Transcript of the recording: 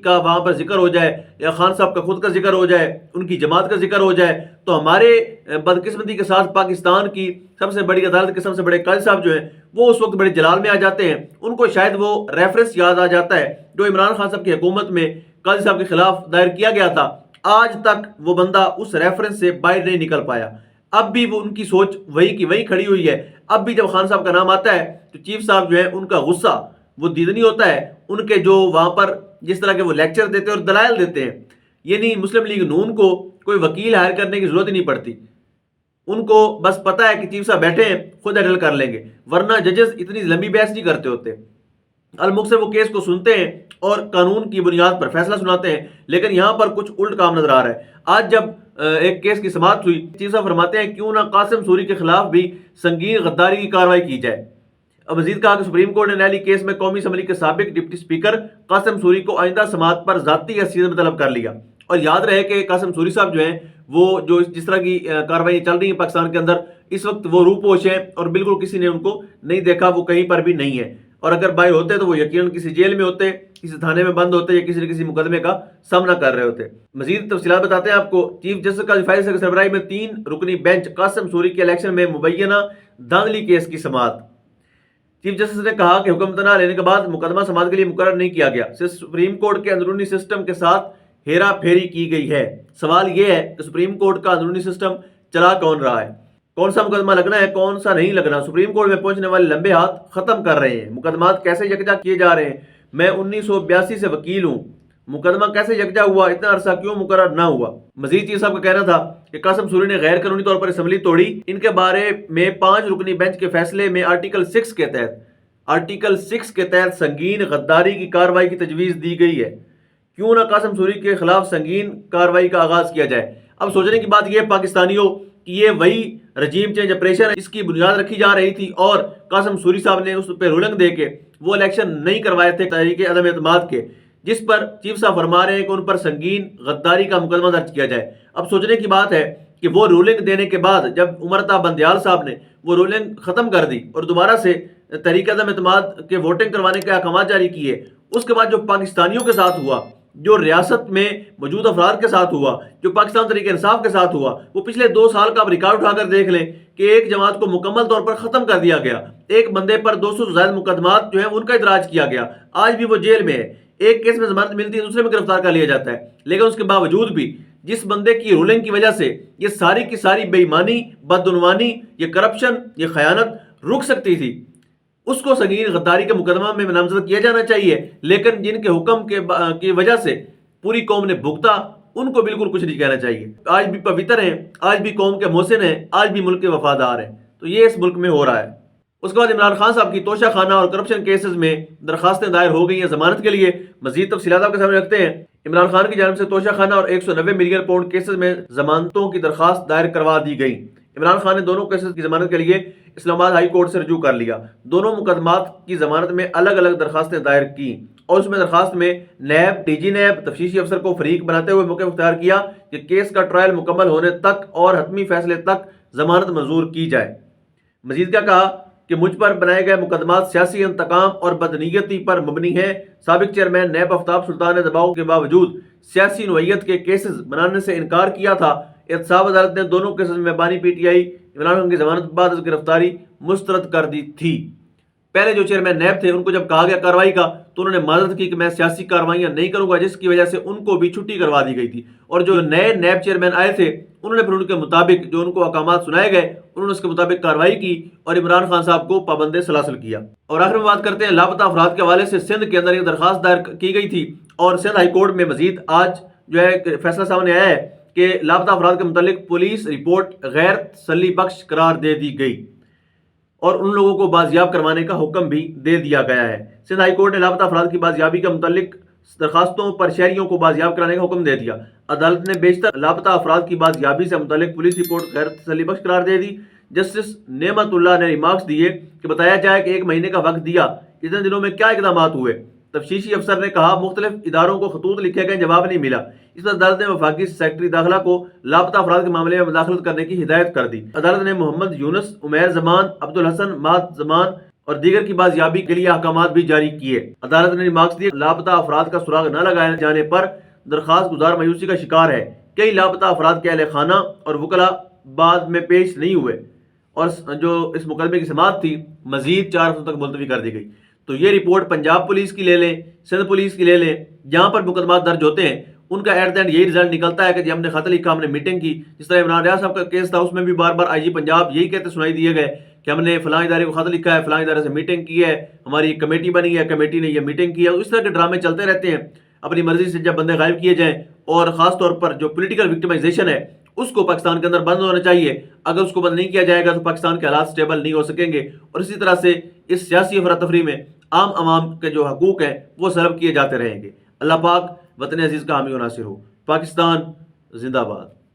کا وہاں پر ذکر ہو جائے یا خان صاحب کا خود کا ذکر ہو جائے، ان کی جماعت کا ذکر ہو جائے، تو ہمارے بدقسمتی کے ساتھ پاکستان کی سب سے بڑی عدالت کے سب سے بڑے قاضی صاحب جو ہیں وہ اس وقت بڑے جلال میں آ جاتے ہیں، ان کو شاید وہ ریفرنس یاد آ جاتا ہے جو عمران خان صاحب کی حکومت میں قاضی صاحب کے خلاف دائر کیا گیا تھا۔ آج تک وہ بندہ اس ریفرنس سے باہر نہیں نکل پایا، اب بھی وہ ان کی سوچ وہی کی وہی کھڑی ہوئی ہے۔ اب بھی جب خان صاحب کا نام آتا ہے تو چیف صاحب جو ہے ان کا غصہ وہ دیدنی ہوتا ہے، ان کے جو وہاں پر جس طرح کے وہ لیکچر دیتے ہیں اور دلائل دیتے ہیں، یعنی مسلم لیگ نون کو کوئی وکیل ہائر کرنے کی ضرورت ہی نہیں پڑتی، ان کو بس پتا ہے کہ چیف صاحب بیٹھے ہیں خود ہینڈل کر لیں گے، ورنہ ججز اتنی لمبی بحث نہیں کرتے ہوتے۔ المکسر وہ کیس کو سنتے ہیں اور قانون کی بنیاد پر فیصلہ سناتے ہیں، لیکن یہاں پر کچھ الٹ کام نظر آ رہا ہے۔ آج جب ایک کیس کی سماعت ہوئی، چیف صاحب فرماتے ہیں کیوں نہ قاسم سوری کے خلاف بھی سنگین غداری کی کارروائی کی جائے۔ اب مزید کہا کہ سپریم کورٹ نے نیلی کیس میں قومی اسمبلی کے سابق ڈپٹی اسپیکر قاسم سوری کو آئندہ سماعت پر ذاتی حیثیت میں طلب کر لیا، اور یاد رہے کہ قاسم سوری صاحب جو ہیں وہ جو جس طرح کی کارروائی چل رہی ہیں پاکستان کے اندر اس وقت وہ روپوش ہیں اور بالکل کسی نے ان کو نہیں دیکھا، وہ کہیں پر بھی نہیں ہے، اور اگر باہر ہوتے تو وہ یقیناً کسی جیل میں ہوتے، کسی تھانے میں بند ہوتے یا کسی نہ کسی مقدمے کا سامنا کر رہے ہوتے۔ مزید تفصیلات بتاتے ہیں آپ کو۔ چیف جسٹس کا دفاعی سربراہی میں 3 رکنی بینچ قاسم سوری کے الیکشن میں مبینہ دھاندلی کیس کی سماعت۔ چیف جسٹس نے کہا کہ حکم تنہا لینے کے بعد مقدمہ سماعت کے لیے مقرر نہیں کیا گیا، سپریم کورٹ کے اندرونی سسٹم کے ساتھ ہیرا پھیری کی گئی ہے۔ سوال یہ ہے کہ سپریم کورٹ کا اندرونی سسٹم چلا کون رہا ہے، کون سا مقدمہ لگنا ہے کون سا نہیں لگنا، سپریم کورٹ میں پہنچنے والے لمبے ہاتھ ختم کر رہے ہیں، مقدمات کیسے یکجا کیے جا رہے ہیں۔ میں 1982 سے وکیل ہوں، مقدمہ کیسے یکجا ہوا، اتنا عرصہ کیوں مقرر نہ ہوا۔ مزید چیف صاحب کا کہنا تھا کہ قاسم سوری نے غیر قانونی طور پر اسمبلی توڑی، ان کے بارے میں 5 رکنی بینچ کے فیصلے میں آرٹیکل 6 کے تحت سنگین غداری کی کارروائی کی تجویز دی گئی ہے، کیوں نہ قاسم سوری کے خلاف سنگین کارروائی کا آغاز کیا جائے۔ اب سوچنے کی بات یہ پاکستانیوں کہ یہ وہی رجیم چینج آپریشن ہے، اس کی بنیاد رکھی جا رہی تھی اور قاسم سوری صاحب نے اس پہ رولنگ دے کے وہ الیکشن نہیں کروائے تھے تحریک عدم اعتماد کے، جس پر چیف صاحب فرما رہے ہیں کہ ان پر سنگین غداری کا مقدمہ درج کیا جائے۔ اب سوچنے کی بات ہے کہ وہ رولنگ دینے کے بعد جب عمرتا بندیال صاحب نے وہ رولنگ ختم کر دی اور دوبارہ سے تحریک عدم اعتماد کے ووٹنگ کروانے کے احکامات جاری کیے، اس کے بعد جو پاکستانیوں کے ساتھ ہوا، جو ریاست میں موجود افراد کے ساتھ ہوا، جو پاکستان تحریک انصاف کے ساتھ ہوا، وہ پچھلے 2 سال کا آپ ریکارڈ اٹھا کر دیکھ لیں کہ ایک جماعت کو مکمل طور پر ختم کر دیا گیا، ایک بندے پر 200 سے زائد مقدمات جو ہیں ان کا ادراج کیا گیا، آج بھی وہ جیل میں ہے، ایک کیس میں ضمانت ملتی ہے دوسرے میں گرفتار کر لیا جاتا ہے، لیکن اس کے باوجود بھی جس بندے کی رولنگ کی وجہ سے یہ ساری کی ساری بے ایمانی، بدعنوانی، یہ کرپشن، یہ خیانت رک سکتی تھی، اس کو سنگین غداری کے مقدمہ میں نامزد کیا جانا چاہیے، لیکن جن کے حکم کی وجہ سے پوری قوم نے بھگتا ان کو بالکل کچھ نہیں کہنا چاہیے۔ آج بھی پویتر ہیں، آج بھی قوم کے محسن ہیں، آج بھی ملک کے وفادار ہیں، تو یہ اس ملک میں ہو رہا ہے۔ اس کے بعد عمران خان صاحب کی توشہ خانہ اور کرپشن کیسز میں درخواستیں دائر ہو گئی ہیں ضمانت کے لیے۔ مزید تفصیلات آپ کے سامنے رکھتے ہیں۔ عمران خان کی جانب سے توشہ خانہ اور 190 ملین پاؤنڈ کیسز میں ضمانتوں کی درخواست دائر کروا دی گئی۔ عمران خان نے دونوں کیسز کی ضمانت کے لیے اسلام آباد ہائی کورٹ سے رجوع کر لیا۔ دونوں مقدمات کی ضمانت میں الگ الگ درخواستیں دائر کی اور اس میں درخواست میں نیب، ڈی جی نیب، تفتیشی افسر کو فریق بناتے ہوئے موقع اختیار کیا کہ کیس کا ٹرائل مکمل ہونے تک اور حتمی فیصلے تک ضمانت منظور کی جائے۔ مزید کیا کہا کہ مجھ پر بنائے گئے مقدمات سیاسی انتقام اور بدنیتی پر مبنی ہیں۔ سابق چیئرمین نیب آفتاب سلطان نے دباؤ کے باوجود سیاسی نوعیت کے کیسز بنانے سے انکار کیا تھا۔ احتساب عدالت نے دونوں کیسز میں بانی P T I Imran Khan کی ضمانت بعد از گرفتاری مسترد کر دی تھی۔ پہلے جو چیئرمین نیب تھے ان کو جب کہا گیا کارروائی کا تو انہوں نے معذرت کی کہ میں سیاسی کارروائیاں نہیں کروں گا، جس کی وجہ سے ان کو بھی چھٹی کروا دی گئی تھی، اور جو نئے نیب چیئرمین آئے تھے انہوں نے پھر ان کے مطابق جو ان کو احکامات سنائے گئے انہوں نے اس کے مطابق کارروائی کی اور عمران خان صاحب کو پابند سلاسل کیا۔ اور آخر میں بات کرتے ہیں لاپتہ افراد کے حوالے سے سندھ کے اندر ایک درخواست دائر کی گئی تھی اور سندھ ہائی کورٹ میں مزید آج جو ہے فیصلہ سامنے آیا ہے کہ لاپتہ افراد کے متعلق پولیس رپورٹ غیر تسلی بخش قرار دے دی گئی اور ان لوگوں کو بازیاب کروانے کا حکم بھی دے دیا گیا ہے۔ سندھ ہائی کورٹ نے لاپتہ افراد کی بازیابی کے متعلق درخواستوں پر شہریوں کو بازیاب کرانے کا حکم دے دیا۔ عدالت نے بیشتر لاپتہ افراد کی بازیابی سے متعلق پولیس رپورٹ غیر تسلی بخش قرار دے دی۔ جسٹس نعمت اللہ نے ریمارکس دیے کہ بتایا جائے کہ 1 مہینے کا وقت دیا، اتنے دنوں میں کیا اقدامات ہوئے۔ تفتیشی افسر نے کہا مختلف اداروں کو خطوط لکھے گئے، جواب نہیں ملا۔ اس پر عدالت نے وفاقی سیکرٹری داخلہ کو لاپتہ افراد کے معاملے میں مداخلت کرنے کی ہدایت کر دی۔ عدالت نے محمد یونس، عمیر زمان، عبدالحسن ماہد زمان اور دیگر کی بازیابی کے لیے احکامات بھی جاری کیے۔ عدالت نے ریمارکس دیے، لاپتہ افراد کا سراغ نہ لگائے جانے پر درخواست گزار مایوسی کا شکار ہے۔ کئی لاپتہ افراد کے اہل خانہ اور وکلاء بعد میں پیش نہیں ہوئے اور جو اس مقدمے کی سماعت تھی مزید 4 ہفتوں تک ملتوی کر دی گئی۔ تو یہ رپورٹ پنجاب پولیس کی لے لیں، سندھ پولیس کی لے لیں، جہاں پر مقدمات درج ہوتے ہیں ان کا ایٹ دا اینڈ یہی رزلٹ نکلتا ہے کہ جی ہم نے خط لکھا، ہم نے میٹنگ کی۔ جس طرح عمران ریاض صاحب کا کیس تھا، اس میں بھی بار بار آئی جی پنجاب یہی کہتے سنائی دیے گئے کہ ہم نے فلاں ادارے کو خط لکھا ہے، فلاں ادارے سے میٹنگ کی ہے، ہماری ایک کمیٹی بنی ہے، کمیٹی نے یہ میٹنگ کی ہے۔ اس طرح کے ڈرامے چلتے رہتے ہیں اپنی مرضی سے جب بندے غائب کیے جائیں، اور خاص طور پر جو پولیٹیکل وکٹمائزیشن ہے اس کو پاکستان کے اندر بند ہونا چاہیے۔ اگر اس کو بند نہیں کیا جائے گا تو پاکستان کے حالات سٹیبل نہیں ہو سکیں گے، اور اسی طرح سے اس سیاسی افراتفری میں عام عوام کے جو حقوق ہیں وہ سلب کیے جاتے رہیں گے۔ اللہ پاک وطن عزیز کا حامی و ناصر ہو۔ پاکستان زندہ باد۔